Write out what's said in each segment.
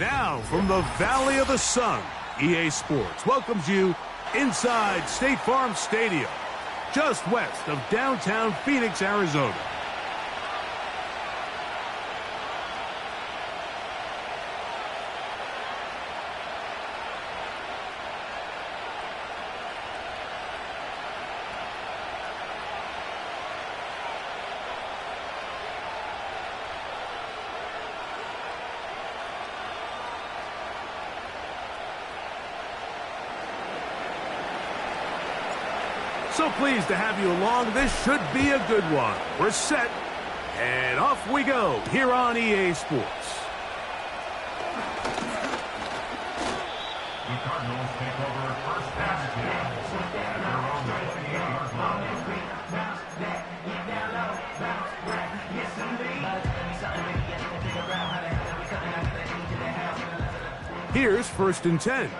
Now, from the Valley of the Sun, EA Sports welcomes you inside State Farm Stadium, just west of downtown Phoenix, Arizona. So pleased to have you along. This should be a good one. We're set, and off we go here on EA Sports. The Cardinals take over first pass at their own 28-yard line. Here's 1st and 10.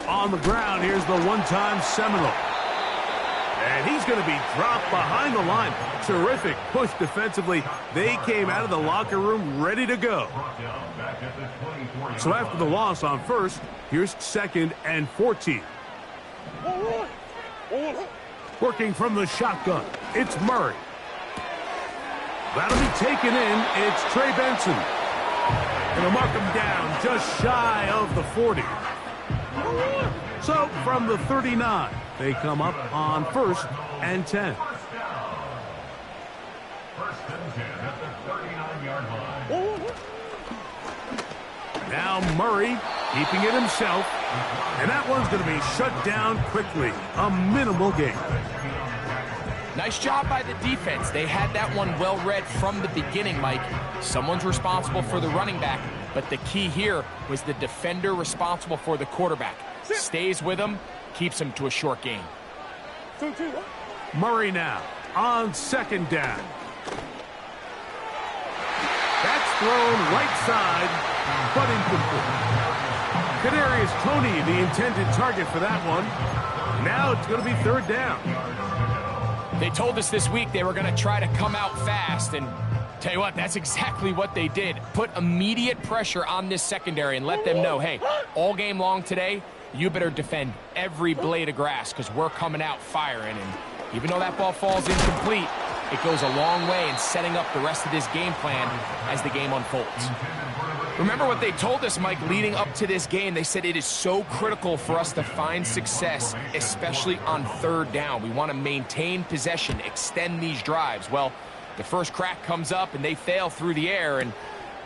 On the ground, here's the one-time Seminole. And he's going to be dropped behind the line. Terrific push defensively. They came out of the locker room ready to go. So after the loss on 1st, here's 2nd and 14. Working from the shotgun, it's Murray. That'll be taken in. It's Trey Benson. And they'll mark him down just shy of the 40. So from the 39, they come up on 1st and 10. First and 10 at the 39-yard line. Now Murray keeping it himself. And that one's going to be shut down quickly. A minimal gain. Nice job by the defense. They had that one well read from the beginning, Mike. Someone's responsible for the running back, but the key here was the defender responsible for the quarterback. Stays with him, keeps him to a short gain. Murray now on 2nd down. That's thrown right side, but incomplete. Kadarius Toney, the intended target for that one. Now it's going to be 3rd down. They told us this week they were going to try to come out fast, and Tell you what, that's exactly what they did. Put immediate pressure on this secondary and let them know, hey, all game long today, you better defend every blade of grass because we're coming out firing. And even though that ball falls incomplete, it goes a long way in setting up the rest of this game plan as the game unfolds. Remember what they told us, Mike, leading up to this game. They said it is so critical for us to find success, especially on third down. We want to maintain possession, extend these drives. Well, the first crack comes up and they fail through the air, and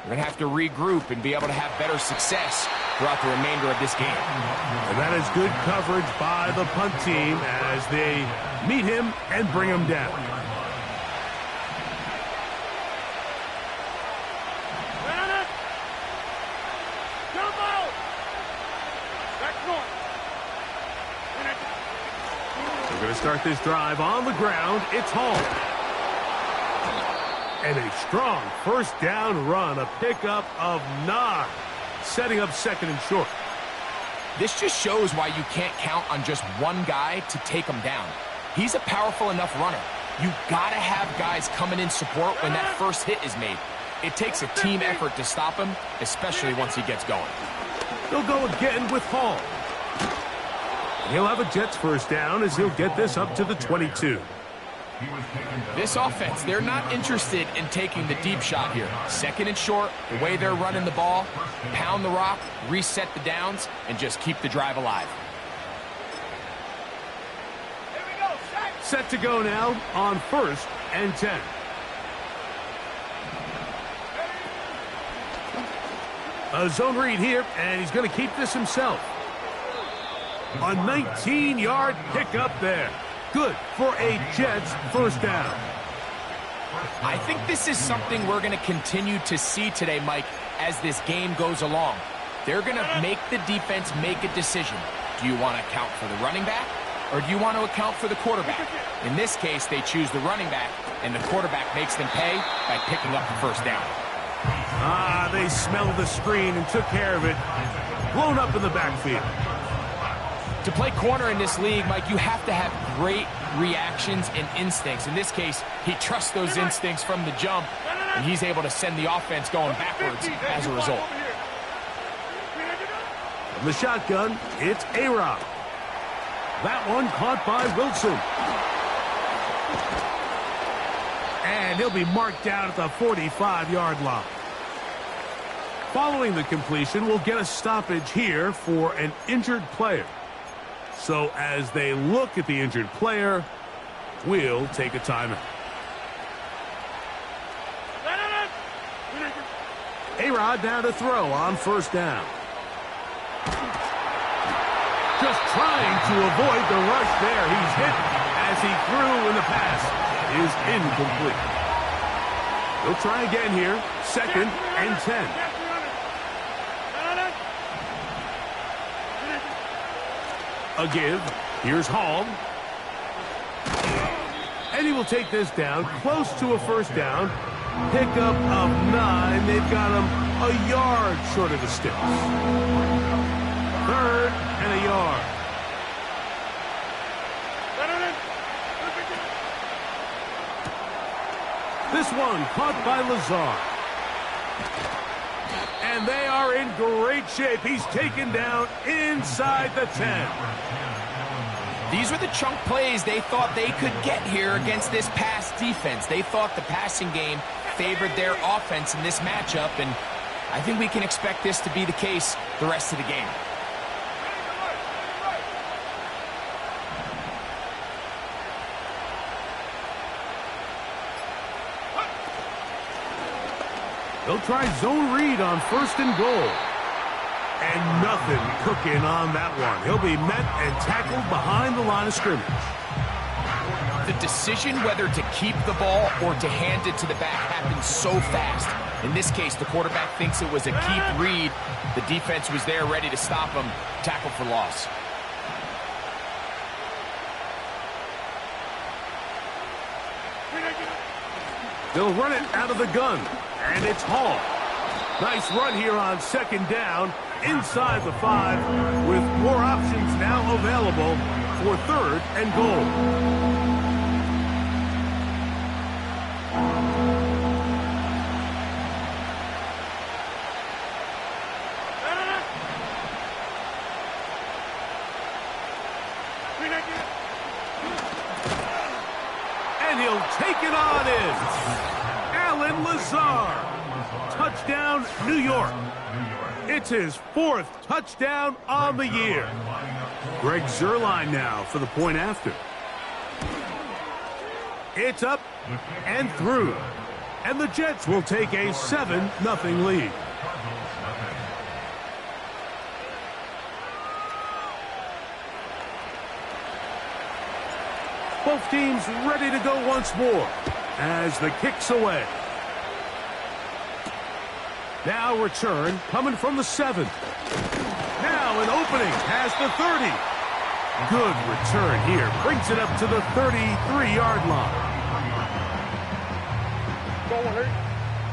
we're going to have to regroup and be able to have better success throughout the remainder of this game. And that is good coverage by the punt team as they meet him and bring him down. We're going to start this drive on the ground. It's Hall. And a strong first down run, a pickup of 9, setting up second and short. This just shows why you can't count on just one guy to take him down. He's a powerful enough runner. You gotta have guys coming in support when that first hit is made. It takes a team effort to stop him, especially once he gets going. They'll go again with Hall. He'll have a Jets first down as he'll get this up to the 22. This offense, they're not interested in taking the deep shot here. Second and short, the way they're running the ball, pound the rock, reset the downs, and just keep the drive alive. Set to go now on 1st and 10. A zone read here, and he's going to keep this himself. A 19-yard pickup there. Good for a Jets first down. I think this is something we're going to continue to see today, Mike, as this game goes along. They're going to make the defense make a decision. Do you want to account for the running back, or do you want to account for the quarterback? In this case, they choose the running back, and the quarterback makes them pay by picking up the first down. They smelled the screen and took care of it. Blown up in the backfield. To play corner in this league, Mike, you have to have great reactions and instincts. In this case, he trusts those instincts from the jump, and he's able to send the offense going backwards as a result. From the shotgun, it's A-Rod. That one caught by Wilson. And he'll be marked down at the 45-yard line. Following the completion, we'll get a stoppage here for an injured player. So as they look at the injured player, we'll take a timeout. A-Rod now to throw on first down. Just trying to avoid the rush there. He's hit as he threw, and the pass is incomplete. He'll try again here. 2nd and 10. A give. Here's Hall. And he will take this down close to a first down. Pickup of 9. They've got him a yard short of the sticks. 3rd and a yard. This one caught by Lazard. And they are in great shape. He's taken down inside the 10. These were the chunk plays they thought they could get here against this pass defense. They thought the passing game favored their offense in this matchup, and I think we can expect this to be the case the rest of the game. They'll try zone read on 1st and goal. And nothing cooking on that one. He'll be met and tackled behind the line of scrimmage. The decision whether to keep the ball or to hand it to the back happens so fast. In this case, the quarterback thinks it was a keep read. The defense was there ready to stop him. Tackle for loss. They'll run it out of the gun. And it's Hall. Nice run here on 2nd down inside the 5 with more options now available for 3rd and goal. taken on in. Allen Lazard. Touchdown, New York. It's his 4th touchdown on the year. Greg Zuerlein now for the point after. It's up and through. And the Jets will take a 7-0 lead. Both teams ready to go once more as the kick's away. Now return coming from the 7. Now an opening past the 30. Good return here. Brings it up to the 33-yard line.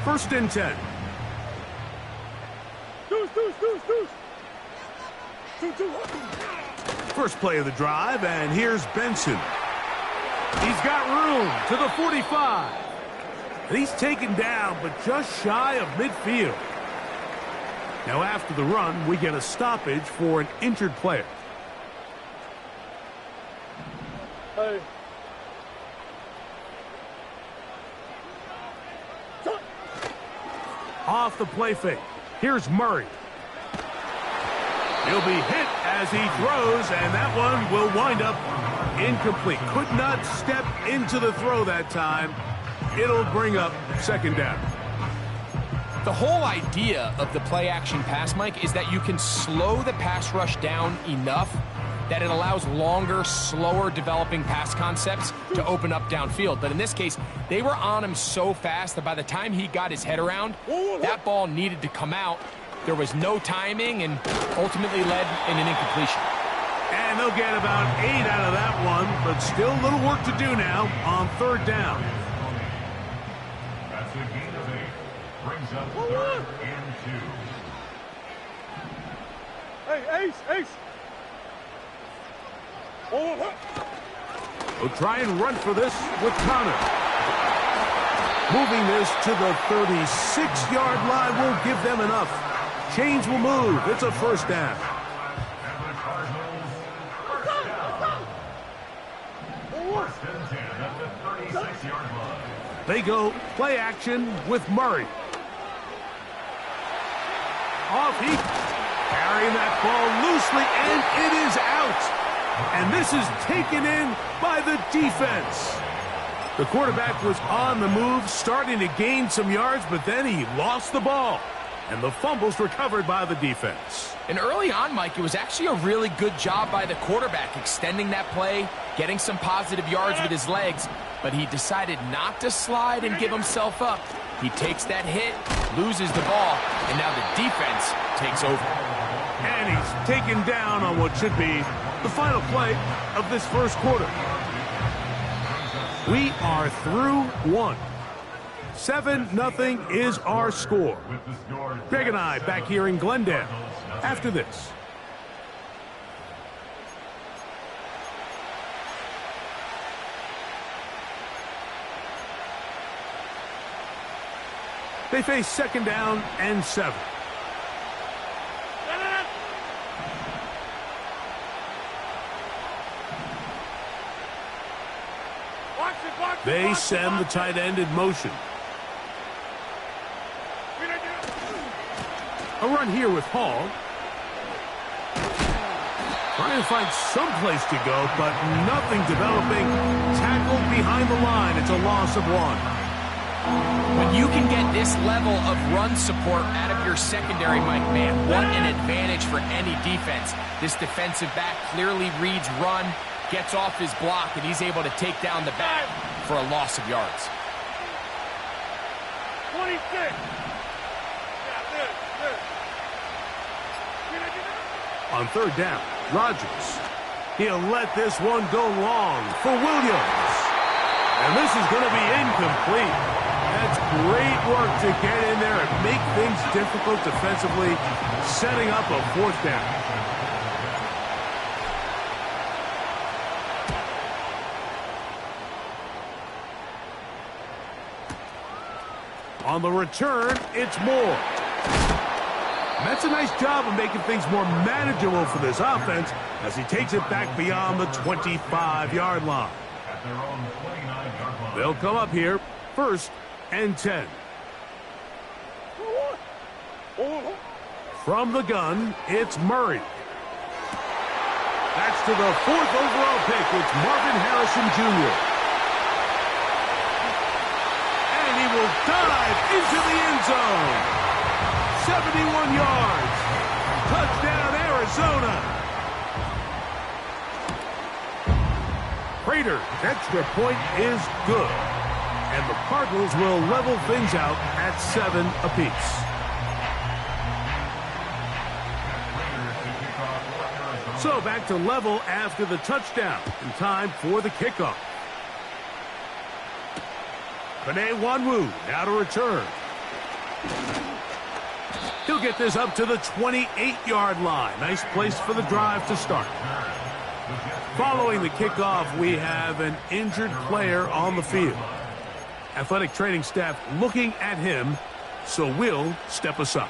1st and 10. First play of the drive, and here's Benson. He's got room to the 45. And he's taken down, but just shy of midfield. Now after the run, we get a stoppage for an injured player. Hey. Off the play fake. Here's Murray. He'll be hit as he throws, and that one will wind up incomplete. Could not step into the throw that time. It'll bring up 2nd down. The whole idea of the play-action pass, Mike, is that you can slow the pass rush down enough that it allows longer, slower developing pass concepts to open up downfield. But in this case, they were on him so fast that by the time he got his head around, that ball needed to come out. There was no timing and ultimately led in an incompletion. And they'll get about 8 out of that one, but still a little work to do now on 3rd down. That's a gain of 8. Brings up 3rd and 2. Hey, Ace. We'll try and run for this with Connor. Moving this to the 36-yard line will give them enough. Chains will move. It's a 1st down. And the Cardinals, 1st down. 1st and 10 at the 36-yard line. They go play action with Murray. Off he carrying that ball loosely, and it is out. And this is taken in by the defense. The quarterback was on the move, starting to gain some yards, but then he lost the ball. And the fumble's recovered by the defense. And early on, Mike, it was actually a really good job by the quarterback, extending that play, getting some positive yards with his legs, but he decided not to slide and give himself up. He takes that hit, loses the ball, and now the defense takes over. And he's taken down on what should be the final play of this 1st quarter. We are through 1. 7-0 is our score. Greg and I back here in Glendale after this. They face 2nd down and 7. They send the tight end in motion. A run here with Hall. Trying to find some place to go, but nothing developing. Tackled behind the line. It's a loss of 1. When you can get this level of run support out of your secondary, Mike, man, what an advantage for any defense. This defensive back clearly reads run, gets off his block, and he's able to take down the back for a loss of yards. 26. On 3rd down, Rodgers. He'll let this one go long for Williams. And this is going to be incomplete. That's great work to get in there and make things difficult defensively, setting up a 4th down. On the return, it's Moore. That's a nice job of making things more manageable for this offense as he takes it back beyond the 25-yard line. At their own 29-yard line. They'll come up here, 1st and 10. From the gun, it's Murray. That's to the 4th overall pick. It's Marvin Harrison Jr. And he will dive into the end zone. 71 yards. Touchdown, Arizona. Prater's extra point is good. And the Cardinals will level things out at 7 apiece. So back to level after the touchdown. In time for the kickoff. Penei Wanwu now to return. He'll get this up to the 28-yard line. Nice place for the drive to start. Following the kickoff, we have an injured player on the field. Athletic training staff looking at him, so we'll step aside.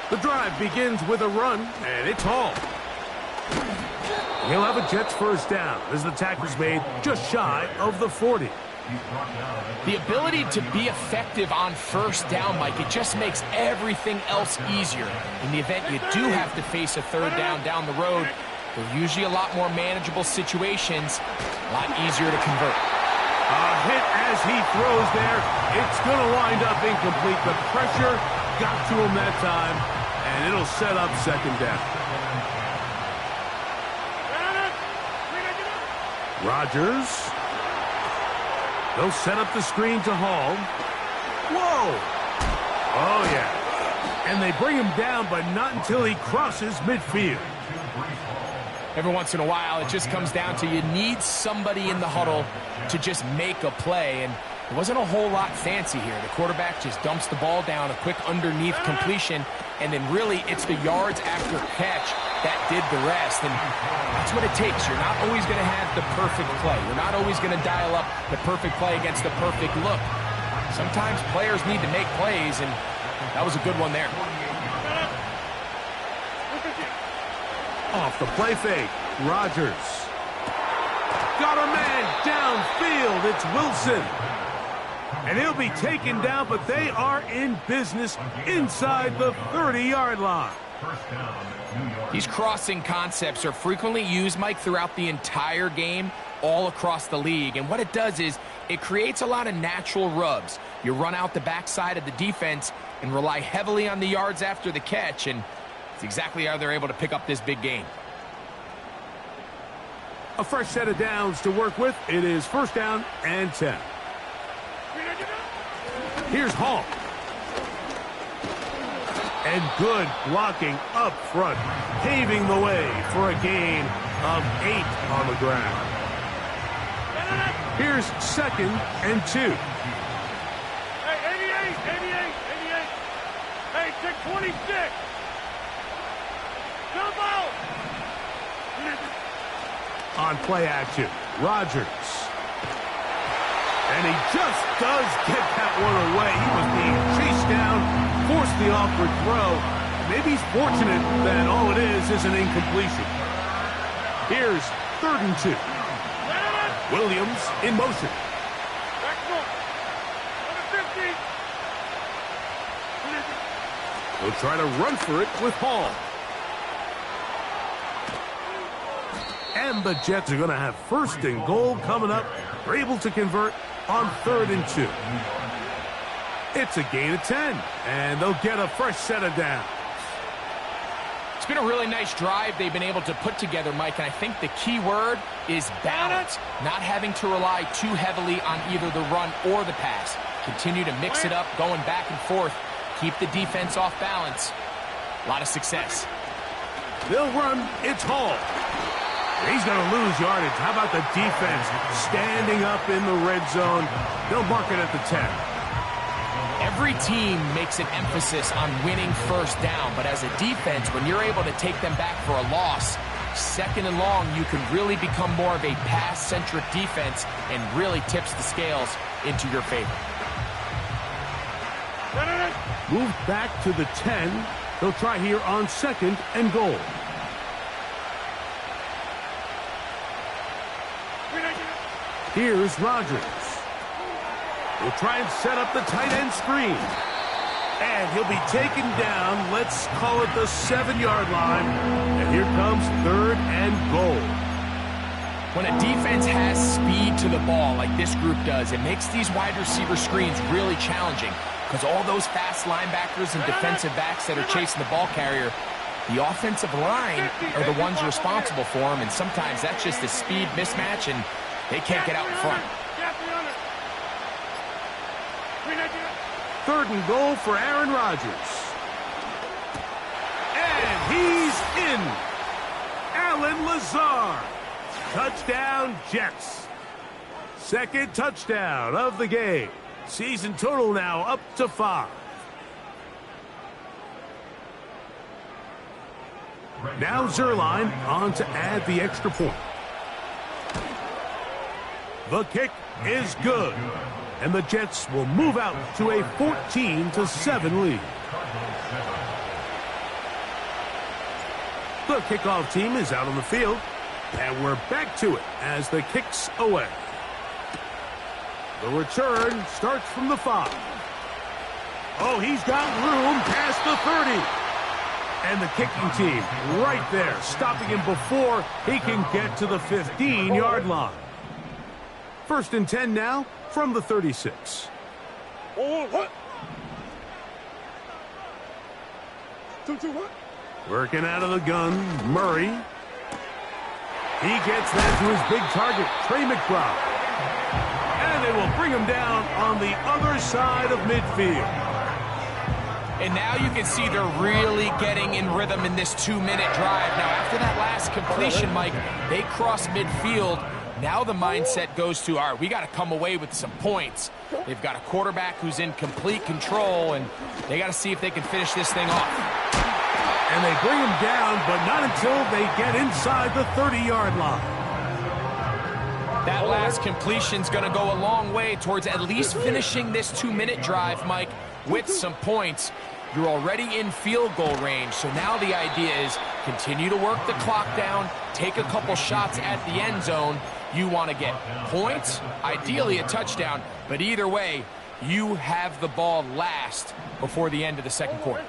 The drive begins with a run, and it's Hall. He'll have a Jets first down as the tackle's made just shy of the 40. The ability to be effective on first down, Mike, it just makes everything else easier. In the event you do have to face a third down the road, they're usually a lot more manageable situations, a lot easier to convert. A hit as he throws there. It's going to wind up incomplete. The pressure got to him that time, and it'll set up second down. Rodgers. They'll set up the screen to Hall. Whoa! Oh, yeah. And they bring him down, but not until he crosses midfield. Every once in a while, it just comes down to you need somebody in the huddle to just make a play, and it wasn't a whole lot fancy here. The quarterback just dumps the ball down, a quick underneath completion, and then really it's the yards after catch that did the rest, and that's what it takes. You're not always going to have the perfect play. You're not always going to dial up the perfect play against the perfect look. Sometimes players need to make plays, and that was a good one there. Off the play fake, Rodgers. Got a man downfield. It's Wilson. And he'll be taken down, but they are in business inside the 30-yard line. These crossing concepts are frequently used, Mike, throughout the entire game, all across the league. And what it does is it creates a lot of natural rubs. You run out the backside of the defense and rely heavily on the yards after the catch, and it's exactly how they're able to pick up this big game. A fresh set of downs to work with. It is 1st down and 10. Here's Hall. And good blocking up front, paving the way for a gain of 8 on the ground. Here's 2nd and 2. Hey, 88. Hey, check 26. Jump out. On play action, Rodgers. And he just does get that one away. He was being chased down, forced the awkward throw. Maybe he's fortunate that all it is an incompletion. Here's 3rd and 2. Williams in motion. He'll try to run for it with Hall. And the Jets are going to have 1st and goal coming up. They're able to convert on 3rd and 2. It's a gain of 10, and they'll get a fresh set of downs. It's been a really nice drive they've been able to put together, Mike, and I think the key word is balance. Not having to rely too heavily on either the run or the pass. Continue to mix it up, going back and forth. Keep the defense off balance. A lot of success. They'll run. It's Hall. He's going to lose yardage. How about the defense standing up in the red zone? They'll mark it at the 10. Every team makes an emphasis on winning 1st down, but as a defense, when you're able to take them back for a loss, second and long, you can really become more of a pass-centric defense and really tips the scales into your favor. Moved back to the 10. They'll try here on 2nd and goal. Here's Rodgers. We'll try and set up the tight end screen. And he'll be taken down, let's call it the 7-yard line. And here comes 3rd and goal. When a defense has speed to the ball like this group does, it makes these wide receiver screens really challenging because all those fast linebackers and defensive backs that are chasing the ball carrier, the offensive line are the ones responsible for them, and sometimes that's just a speed mismatch, and they can't get out in front. 3rd and goal for Aaron Rodgers. And he's in. Allen Lazard. Touchdown, Jets. 2nd touchdown of the game. Season total now up to 5. Now Zuerlein on to add the extra point. The kick is good. And the Jets will move out to a 14-7 lead. The kickoff team is out on the field. And we're back to it as the kick's away. The return starts from the 5. Oh, he's got room past the 30. And the kicking team right there, stopping him before he can get to the 15-yard line. 1st and 10 now from the 36. Working out of the gun, Murray. He gets that to his big target, Trey McBride. And they will bring him down on the other side of midfield. And now you can see they're really getting in rhythm in this 2-minute drive. Now, after that last completion, Mike, they cross midfield. Now the mindset goes to, all right, we got to come away with some points. They've got a quarterback who's in complete control, and they got to see if they can finish this thing off. And they bring him down, but not until they get inside the 30-yard line. That last completion's going to go a long way towards at least finishing this 2-minute drive, Mike, with some points. You're already in field goal range, so now the idea is continue to work the clock down, take a couple shots at the end zone. You want to get points, ideally a touchdown, but either way, you have the ball last before the end of the 2nd quarter.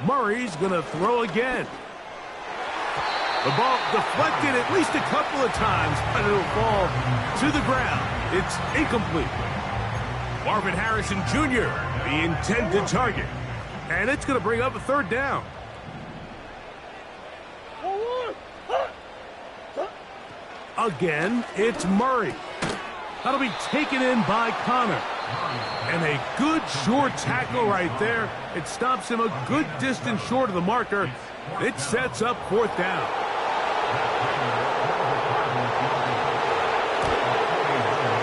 Murray's going to throw again. The ball deflected at least a couple of times, but it'll fall to the ground. It's incomplete. Marvin Harrison Jr., the intended target. And it's going to bring up a 3rd down. Again, it's Murray. That'll be taken in by Connor. And a good short tackle right there. It stops him a good distance short of the marker. It sets up 4th down.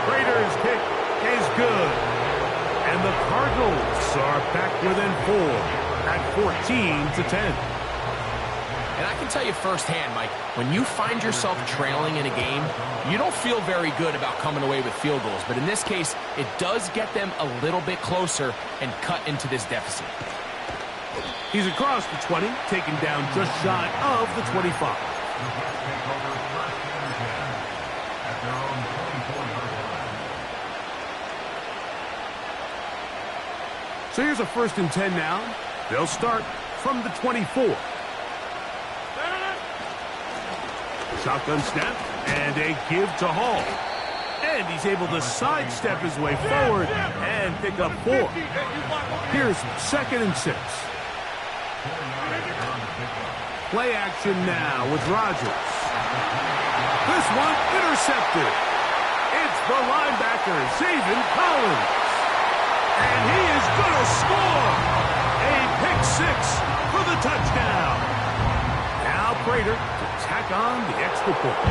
Raiders' kick is good. And the Cardinals are back within 4 at 14-10. And I can tell you firsthand, Mike, when you find yourself trailing in a game, you don't feel very good about coming away with field goals. But in this case, it does get them a little bit closer and cut into this deficit. He's across the 20, taken down just shy of the 25. So here's a 1st and 10 now. They'll start from the 24. Shotgun snap, and a give to Hall. And he's able to sidestep his way forward and pick up 4. Here's 2nd and 6. Play action now with Rodgers. This one intercepted. It's the linebacker, Zaven Collins. And he is going to score. A pick 6 for the touchdown. Now Prater to tack on the extra point.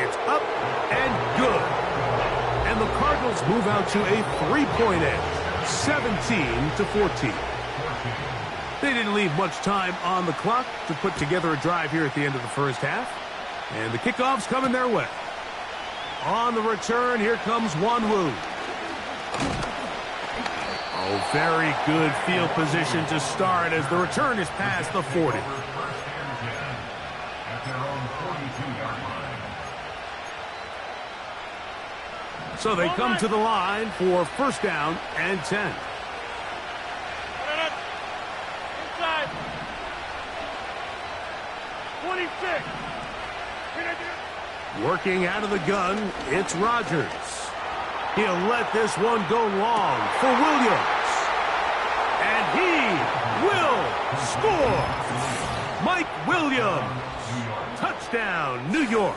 It's up and good. And the Cardinals move out to a 3-point edge, 17-14. They didn't leave much time on the clock to put together a drive here at the end of the first half. And the kickoff's coming their way. On the return, here comes Wanwu. Oh, very good field position to start as the return is past the 40. So they come to the line for first down and 10. Inside. 26. Working out of the gun, it's Rodgers. He'll let this one go long for Williams. And he will score. Mike Williams. Touchdown, New York.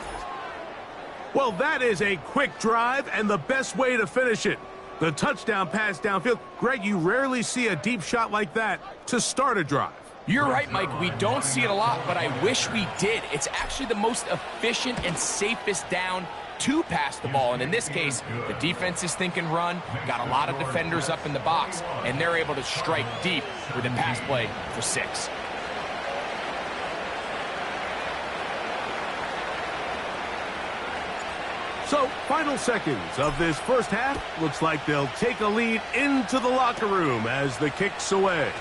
Well, that is a quick drive and the best way to finish it. The touchdown pass downfield. Greg, you rarely see a deep shot like that to start a drive. You're right, Mike. We don't see it a lot, but I wish we did. It's actually the most efficient and safest down to pass the ball. And in this case, the defense is thinking run, got a lot of defenders up in the box, and they're able to strike deep with a pass play for 6. So, final seconds of this first half. Looks like they'll take a lead into the locker room as the kick's away.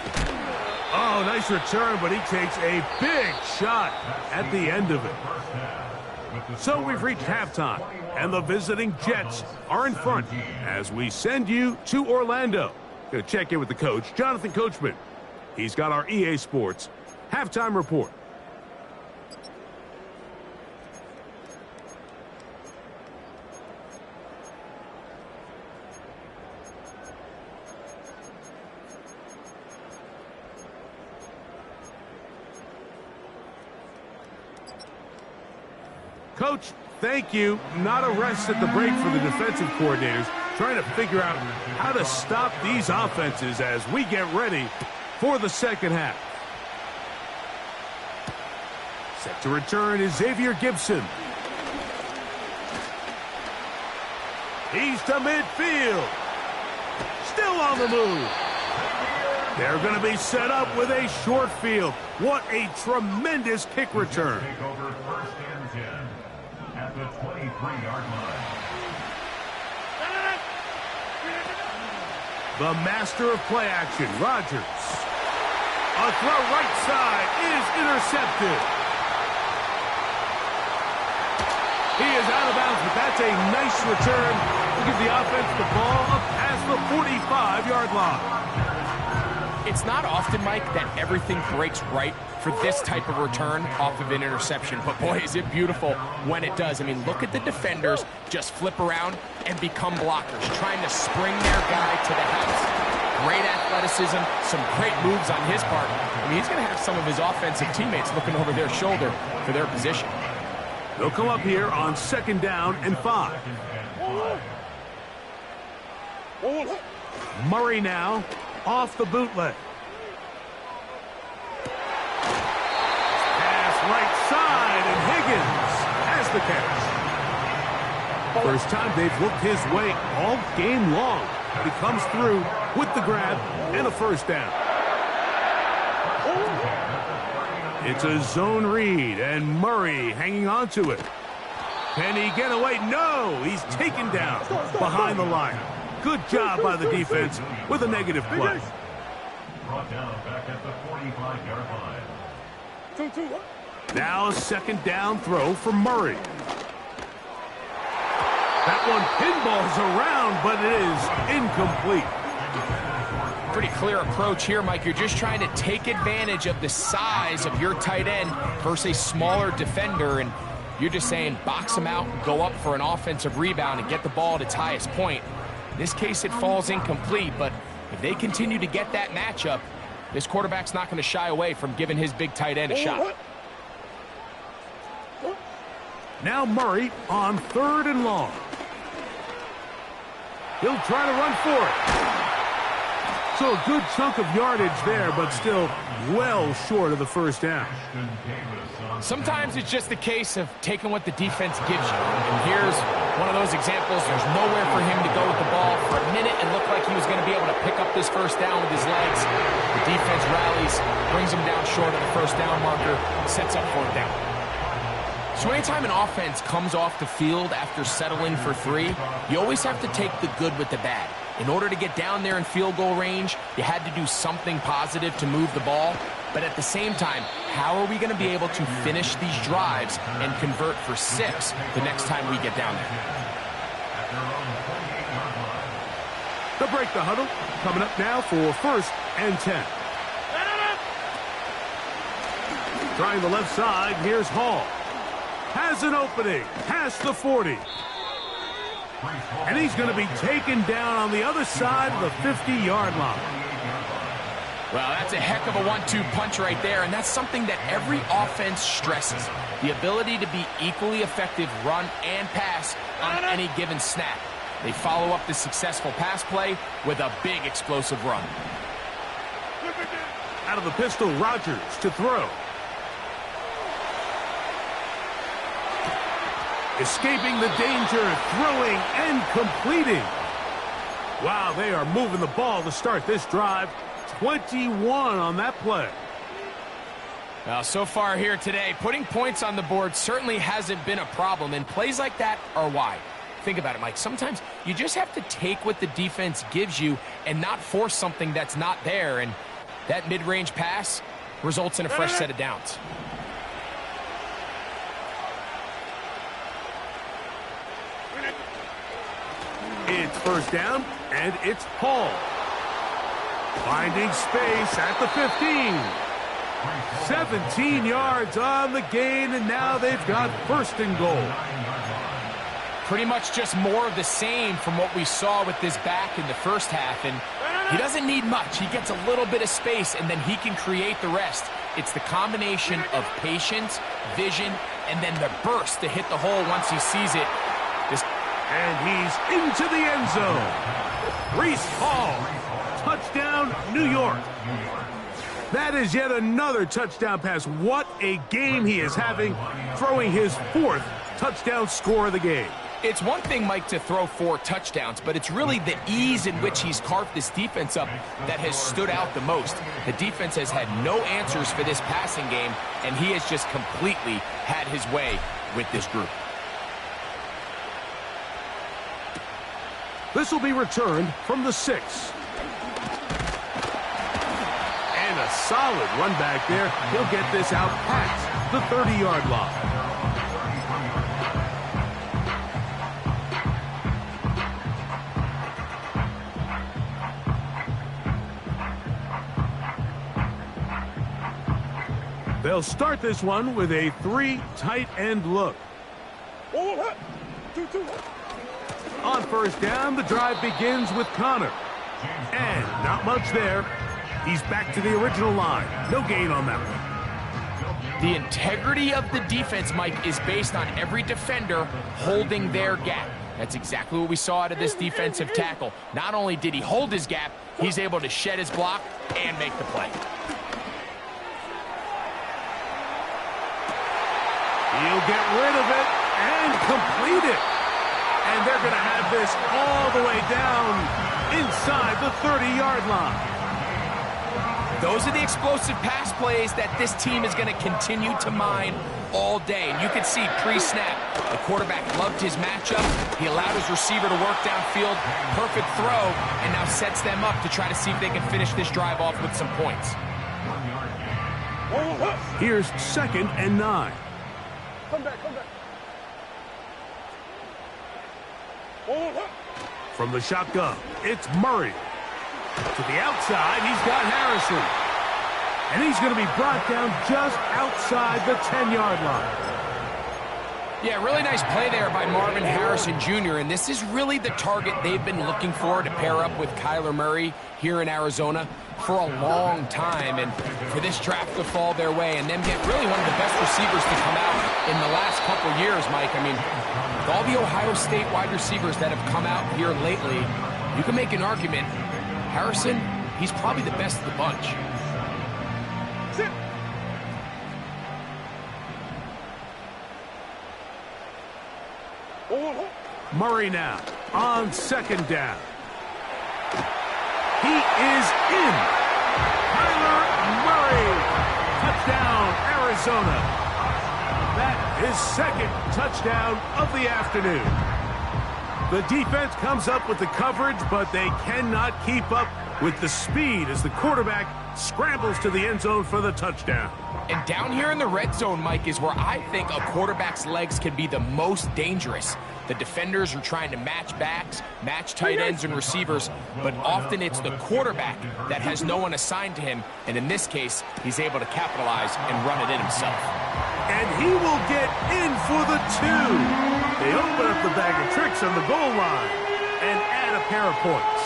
Oh, nice return, but he takes a big shot at the end of it. So we've reached halftime, and the visiting Jets are in front as we send you to Orlando. Going to check in with the coach, Jonathan Coachman. He's got our EA Sports halftime report. Coach, thank you. Not a rest at the break for the defensive coordinators, trying to figure out how to stop these offenses as we get ready for the second half. Set to return is Xavier Gibson. He's to midfield. Still on the move. They're going to be set up with a short field. What a tremendous kick return. At the 23-yard line. The master of play action, Rodgers. A throw right side is intercepted. He is out of bounds, but that's a nice return to give the offense the ball up past the 45-yard line. It's not often, Mike, that everything breaks right for this type of return off of an interception. But, boy, is it beautiful when it does. I mean, look at the defenders just flip around and become blockers, trying to spring their guy to the house. Great athleticism, some great moves on his part. I mean, he's going to have some of his offensive teammates looking over their shoulder for their position. They'll come up here on 2nd down and 5. Murray now off the bootleg. Pass right side, and Higgins has the catch. First time they've looked his way all game long. He comes through with the grab and a first down. It's a zone read, and Murray hanging on to it. Can he get away? No! He's taken down behind the line. Good job by the defense with a negative play. Brought down back at the 45-yard line. Now a 2nd down throw for Murray. That one pinballs around, but it is incomplete. Pretty clear approach here, Mike. You're just trying to take advantage of the size of your tight end versus a smaller defender, and you're just saying box him out, go up for an offensive rebound, and get the ball at its highest point. In this case, it falls incomplete, but if they continue to get that matchup, this quarterback's not going to shy away from giving his big tight end a shot. Now Murray on 3rd and long. He'll try to run for it. So a good chunk of yardage there, but still well short of the first down. Sometimes it's just a case of taking what the defense gives you. And here's one of those examples. There's nowhere for him to go with the ball. For a minute, it looked like he was going to be able to pick up this first down with his legs. The defense rallies, brings him down short of the first down marker, sets up fourth down. So anytime an offense comes off the field after settling for 3, you always have to take the good with the bad. In order to get down there in field goal range, you had to do something positive to move the ball. But at the same time, how are we going to be able to finish these drives and convert for 6 the next time we get down there? They'll break the huddle. Coming up now for 1st and 10. Trying the left side, here's Hall. Has an opening, past the 40. And he's going to be taken down on the other side of the 50-yard line. Well, that's a heck of a 1-2 punch right there, and that's something that every offense stresses. The ability to be equally effective run and pass on any given snap. They follow up the successful pass play with a big explosive run. Out of the pistol, Rodgers to throw. Escaping the danger, throwing and completing. Wow, they are moving the ball to start this drive. 21 on that play. Well, so far here today, putting points on the board certainly hasn't been a problem, and plays like that are why. Think about it, Mike. Sometimes you just have to take what the defense gives you and not force something that's not there, and that mid-range pass results in a fresh set of downs. It's first down, and it's Hall. Finding space at the 15. 17 yards on the gain, and now they've got 1st and goal. Pretty much just more of the same from what we saw with this back in the first half, and he doesn't need much. He gets a little bit of space, and then he can create the rest. It's the combination of patience, vision, and then the burst to hit the hole once he sees it. And he's into the end zone. Breece Hall. Touchdown, New York. That is yet another touchdown pass. What a game he is having, throwing his 4th touchdown score of the game. It's one thing, Mike, to throw 4 touchdowns, but it's really the ease in which he's carved this defense up that has stood out the most. The defense has had no answers for this passing game, and he has just completely had his way with this group. This will be returned from the 6. And a solid run back there. He'll get this out past the 30-yard line. They'll start this one with a 3 tight end look. On first down, the drive begins with Connor. And not much there. He's back to the original line. No gain on that one. The integrity of the defense, Mike, is based on every defender holding their gap. That's exactly what we saw out of this defensive tackle. Not only did he hold his gap, he's able to shed his block and make the play. He'll get rid of it and complete it. And they're going to have this all the way down inside the 30-yard line. Those are the explosive pass plays that this team is going to continue to mine all day. And you can see pre-snap, the quarterback loved his matchup. He allowed his receiver to work downfield. Perfect throw, and now sets them up to try to see if they can finish this drive off with some points. Here's 2nd and 9. Come back. From the shotgun, it's Murray. To the outside, he's got Harrison. And he's going to be brought down just outside the 10-yard line. Yeah, really nice play there by Marvin Harrison Jr., and this is really the target they've been looking for to pair up with Kyler Murray here in Arizona for a long time, and for this draft to fall their way and them get really one of the best receivers to come out in the last couple years, Mike. I mean, with all the Ohio State wide receivers that have come out here lately, you can make an argument. Harrison, he's probably the best of the bunch. Sit. Murray now on 2nd down. He is in. Kyler Murray. Touchdown, Arizona. That is second touchdown of the afternoon. The defense comes up with the coverage, but they cannot keep up with the speed as the quarterback scrambles to the end zone for the touchdown. And down here in the red zone, Mike, is where I think a quarterback's legs can be the most dangerous. The defenders are trying to match backs, match tight ends and receivers, but often it's the quarterback that has no one assigned to him, and in this case, he's able to capitalize and run it in himself. And he will get in for the 2. They open up the bag of tricks on the goal line and add a pair of points.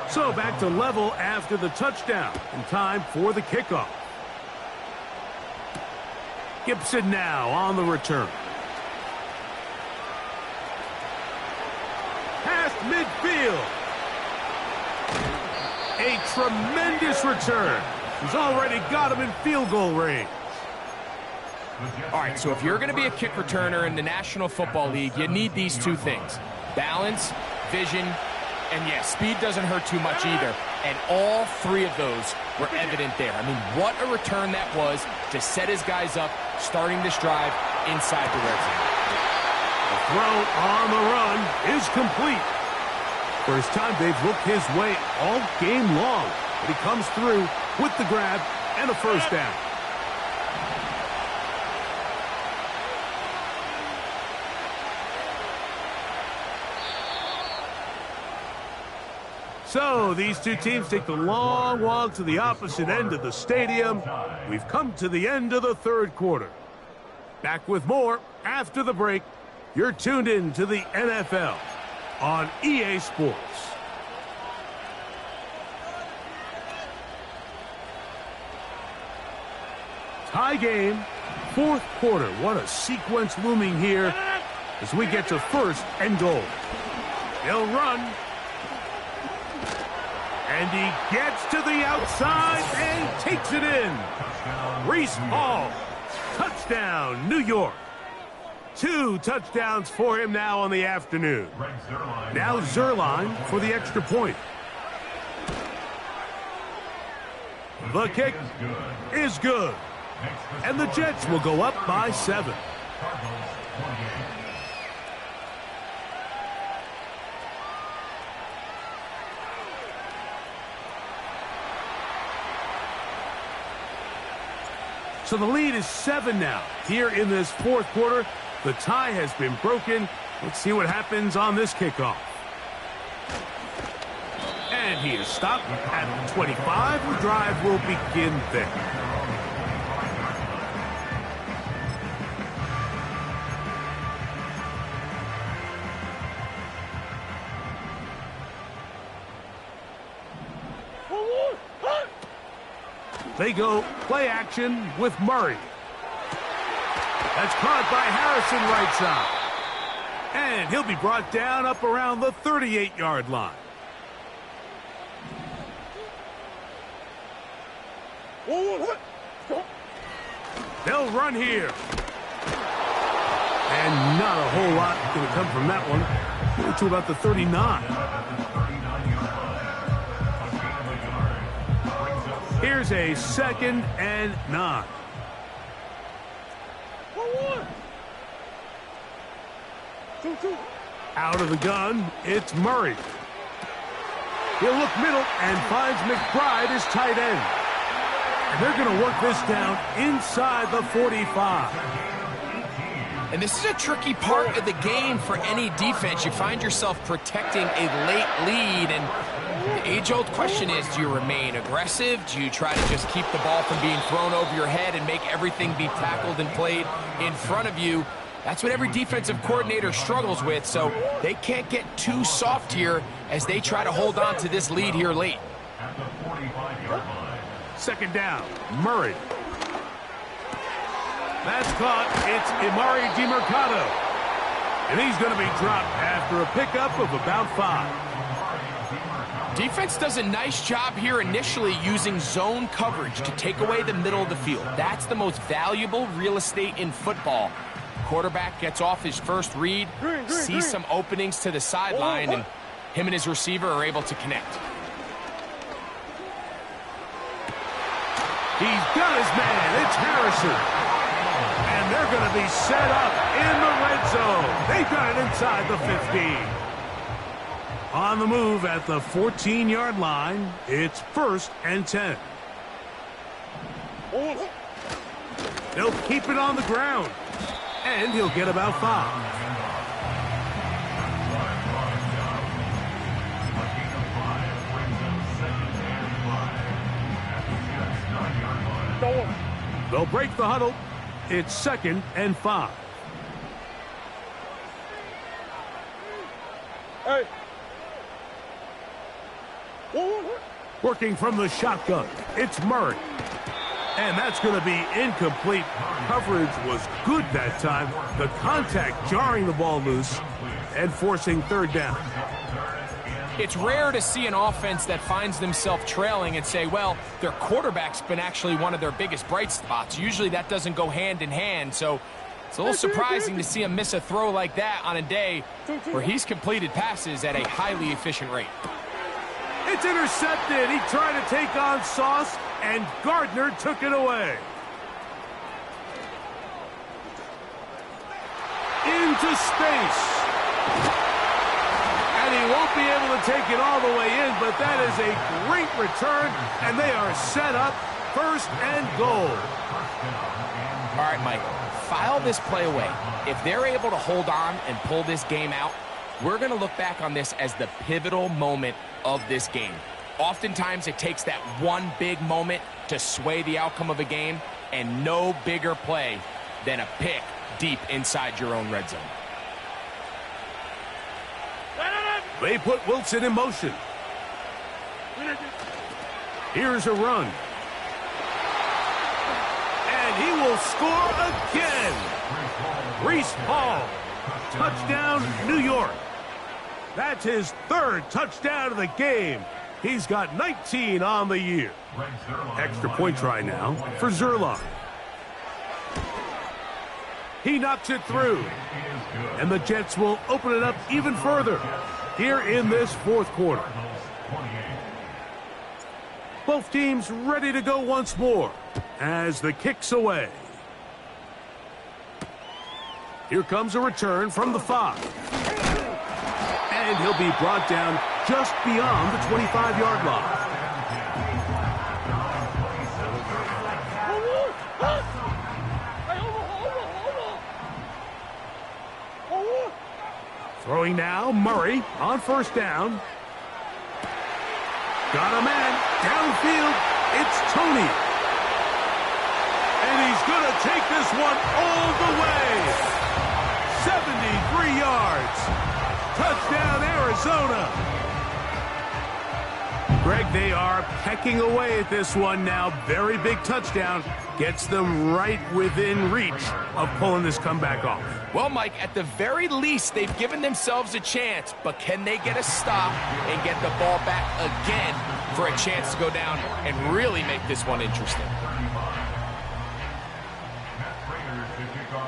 So back to level after the touchdown, and time for the kickoff. Gibson now on the return. Past midfield. A tremendous return. He's already got him in field goal range. All right, so if you're going to be a kick returner in the National Football League, you need these two things: balance, vision, and yeah, speed doesn't hurt too much either. And all three of those were evident there. I mean, what a return that was to set his guys up, starting this drive inside the red zone. The throw on the run is complete. First time they've looked his way all game long. But he comes through with the grab and a first down. So these two teams take the long walk to the opposite end of the stadium. We've come to the end of the third quarter. Back with more after the break. You're tuned in to the NFL on EA Sports. Tie game, fourth quarter. What a sequence looming here as we get to first and goal. They'll run. And he gets to the outside and takes it in. Breece Hall. Touchdown, New York. 2 touchdowns for him now on the afternoon. Now Zuerlein for the extra point. The kick is good. And the Jets will go up by 7. So the lead is 7 now. Here in this fourth quarter, the tie has been broken. Let's see what happens on this kickoff. And he is stopped at the 25. The drive will begin there. They go play action with Murray. That's caught by Harrison right side. And he'll be brought down up around the 38-yard line. They'll run here. And not a whole lot going to come from that one. Go to about the 39. Here's a 2nd and 9. Out of the gun, it's Murray. He'll look middle and finds McBride as tight end. And they're going to work this down inside the 45. And this is a tricky part of the game for any defense. You find yourself protecting a late lead, and the age-old question is, do you remain aggressive? Do you try to just keep the ball from being thrown over your head and make everything be tackled and played in front of you? That's what every defensive coordinator struggles with, so they can't get too soft here as they try to hold on to this lead here late. 2nd down, Murray. That's caught. It's Emari Demercado. And he's going to be dropped after a pickup of about 5. Defense does a nice job here initially using zone coverage to take away the middle of the field. That's the most valuable real estate in football. Quarterback gets off his first read, sees some openings to the sideline, and him and his receiver are able to connect. He's got his man. It's Harrison. And they're going to be set up in the red zone. They've got it inside the 15. On the move at the 14-yard line, it's 1st and 10. They'll keep it on the ground. And he'll get about 5. They'll break the huddle. It's 2nd and 5. Hey. Working from the shotgun, it's Murray. And that's going to be incomplete. Coverage was good that time. The contact jarring the ball loose and forcing 3rd down. It's rare to see an offense that finds themselves trailing and say, well, their quarterback's been actually one of their biggest bright spots. Usually that doesn't go hand in hand, so it's a little surprising to see him miss a throw like that on a day where he's completed passes at a highly efficient rate. It's intercepted. He tried to take on Sauce, and Gardner took it away. Into space. And he won't be able to take it all the way in, but that is a great return, and they are set up 1st and goal. All right, Mike, file this play away. If they're able to hold on and pull this game out, we're going to look back on this as the pivotal moment of this game. Oftentimes, it takes that one big moment to sway the outcome of a game, and no bigger play than a pick deep inside your own red zone. They put Wilson in motion. Here's a run. And he will score again. Breece Hall. Touchdown, New York. That's his 3rd touchdown of the game. He's got 19 on the year. Extra point try now for Zerline. He knocks it through. And the Jets will open it up even further here in this 4th quarter. Both teams ready to go once more as the kick's away. Here comes a return from the 5. And he'll be brought down just beyond the 25-yard line. Throwing now, Murray on 1st down. Got a man downfield. It's Tony. And he's going to take this one all the way. 73 yards. Touchdown, Arizona. Greg, they are pecking away at this one now. Very big touchdown. Gets them right within reach of pulling this comeback off. Well, Mike, at the very least, they've given themselves a chance, but can they get a stop and get the ball back again for a chance to go down and really make this one interesting?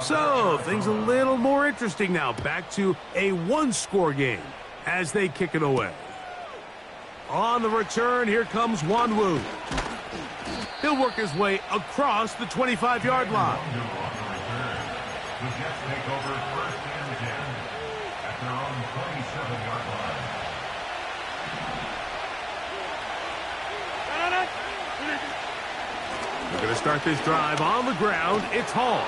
So, things a little more interesting now. Back to a 1-score game as they kick it away. On the return, here comes Wanwu. He'll work his way across the 25-yard line. The Jets take over 1st and 10 at their own 27-yard line. They're going to start this drive on the ground. It's Hall.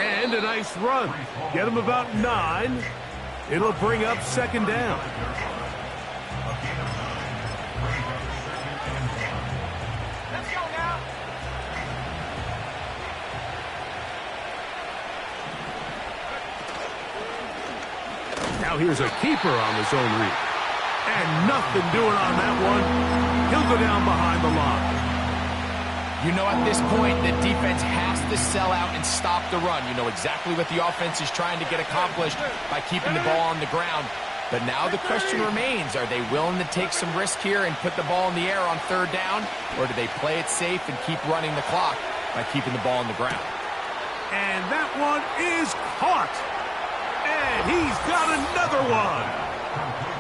And a nice run. Get him about 9. It'll bring up 2nd down. Let's go now. Now here's a keeper on the zone read. And nothing doing on that one. He'll go down behind the line. You know, at this point, the defense has to sell out and stop the run. You know exactly what the offense is trying to get accomplished by keeping the ball on the ground. But now the question remains, are they willing to take some risk here and put the ball in the air on third down? Or do they play it safe and keep running the clock by keeping the ball on the ground? And that one is caught. And he's got another one.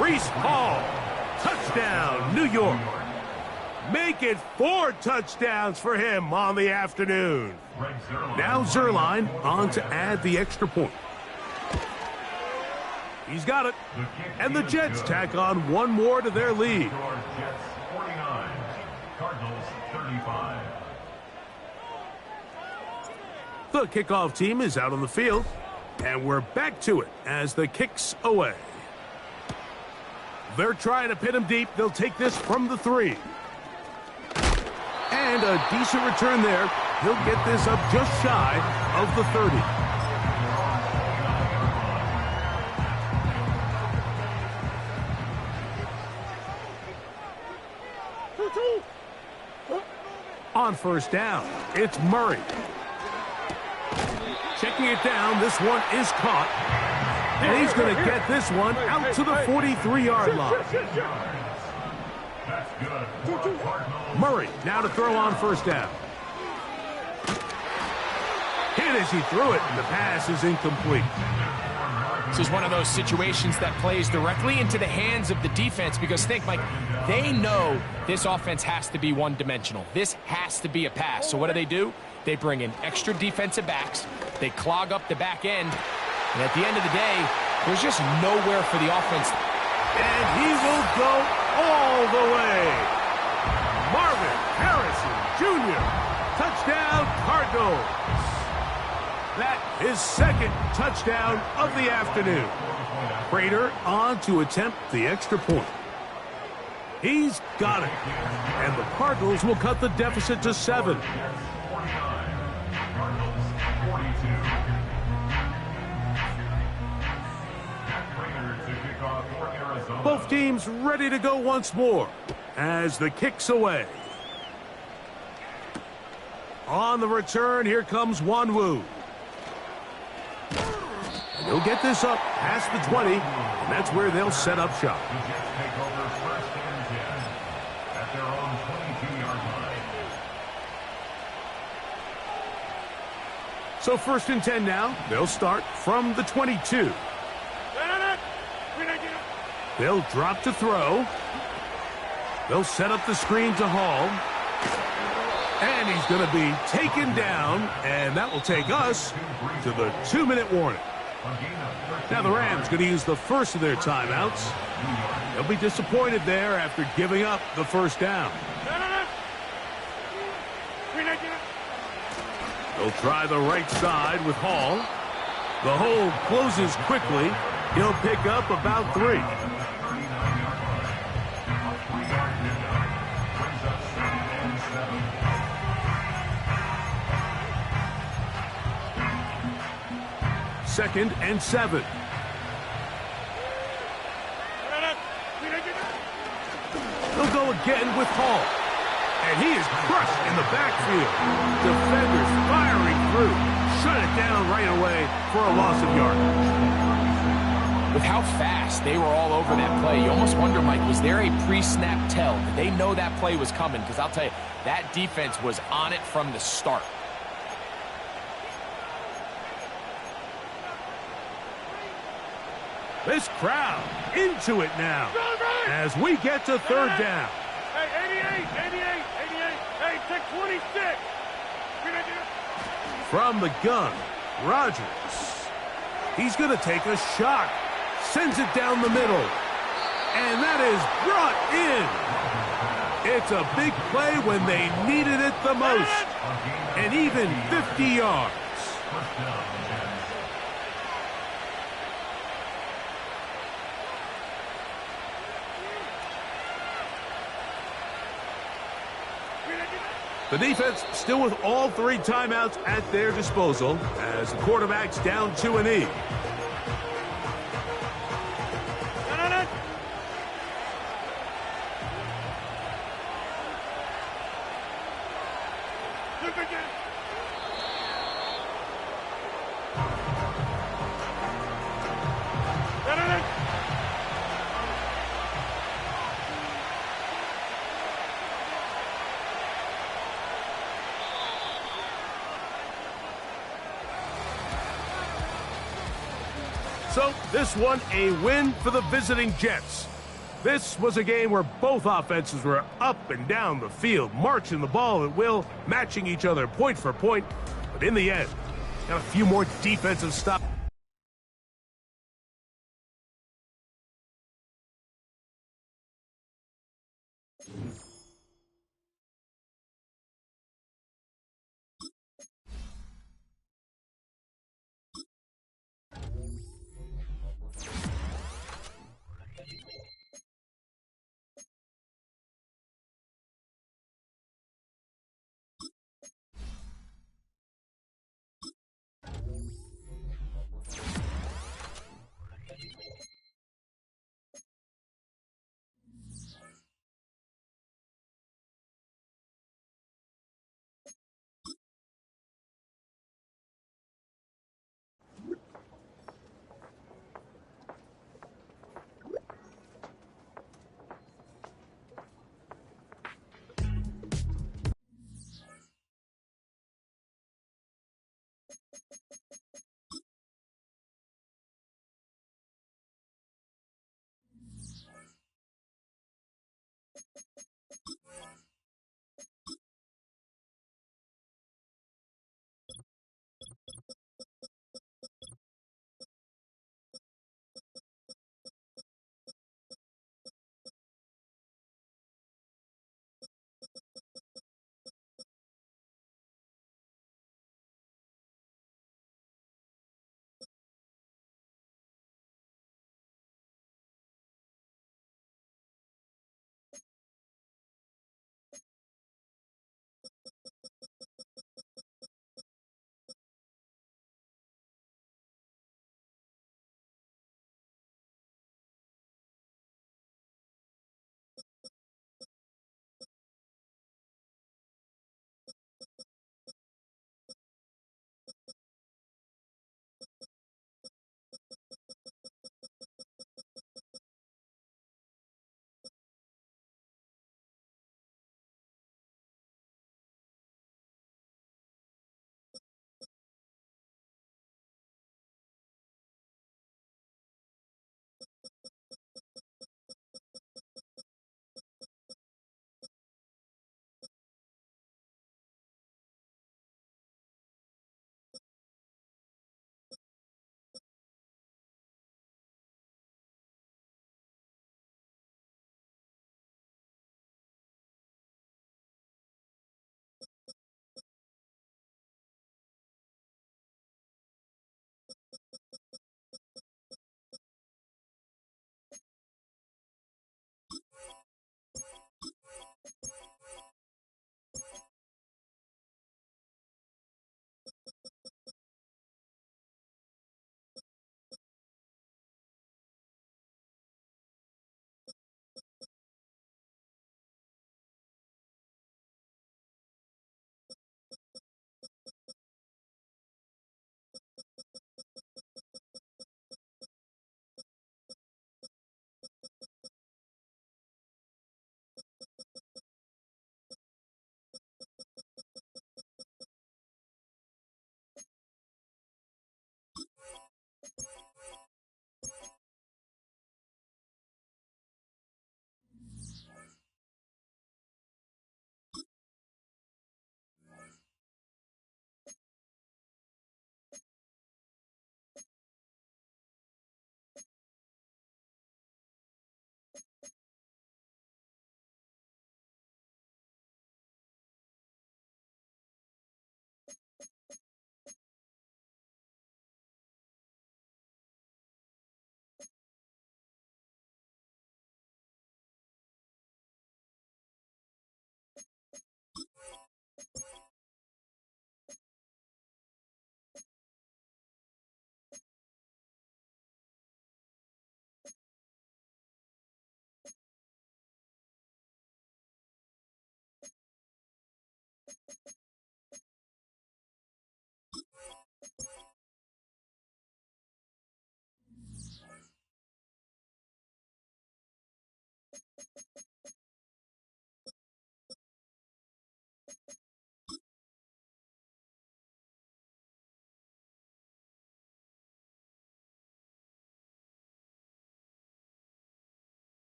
Breece Hall, touchdown, New York. Make it 4 touchdowns for him on the afternoon. Now Zuerlein on to add the extra point. He's got it. And the Jets tack on one more to their lead. Jets 49, Cardinals 35. The kickoff team is out on the field. And we're back to it as the kick's away. They're trying to pin him deep. They'll take this from the 3. And a decent return there. He'll get this up just shy of the 30. On first down, it's Murray. Checking it down, this one is caught. And he's going to get this one out to the 43-yard line. That's good. Murray now to throw on first down. Hit as he threw it, and the pass is incomplete. This is one of those situations that plays directly into the hands of the defense because think, Mike, they know this offense has to be one-dimensional. This has to be a pass. So what do? They bring in extra defensive backs. They clog up the back end. And at the end of the day, there's just nowhere for the offense. And he will go all the way. Marvin Harrison Jr. Touchdown, Cardinals. That is second touchdown of the afternoon. Prater on to attempt the extra point. He's got it. And the Cardinals will cut the deficit to 7. Both teams ready to go once more as the kick's away. On the return, here comes Wanwu. And he'll get this up past the 20, and that's where they'll set up shop. The Jets take over first and 10 at their own 22-yard line. So first and 10 now. They'll start from the 22. They'll drop to throw. They'll set up the screen to Hall. And he's going to be taken down, and that will take us to the 2-minute warning. Now the Rams going to use the first of their timeouts. They'll be disappointed there after giving up the first down. They'll try the right side with Hall. The hole closes quickly. He'll pick up about 3. Second and 7. They'll go again with Hall. And he is crushed in the backfield. Defenders firing through. Shut it down right away for a loss of yardage. With how fast they were all over that play, you almost wonder, Mike, was there a pre-snap tell? Did they know that play was coming? Because I'll tell you, that defense was on it from the start. This crowd into it now as we get to third down. Hey, 88, 88, 88. Hey, take 26. From the gun, Rodgers. He's going to take a shot. Sends it down the middle. And that is brought in. It's a big play when they needed it the most. And even 50 yards. The defense still with all 3 timeouts at their disposal as the quarterback's down to an E. So this one a win for the visiting Jets. This was a game where both offenses were up and down the field, marching the ball at will, matching each other point for point. But in the end, got a few more defensive stops.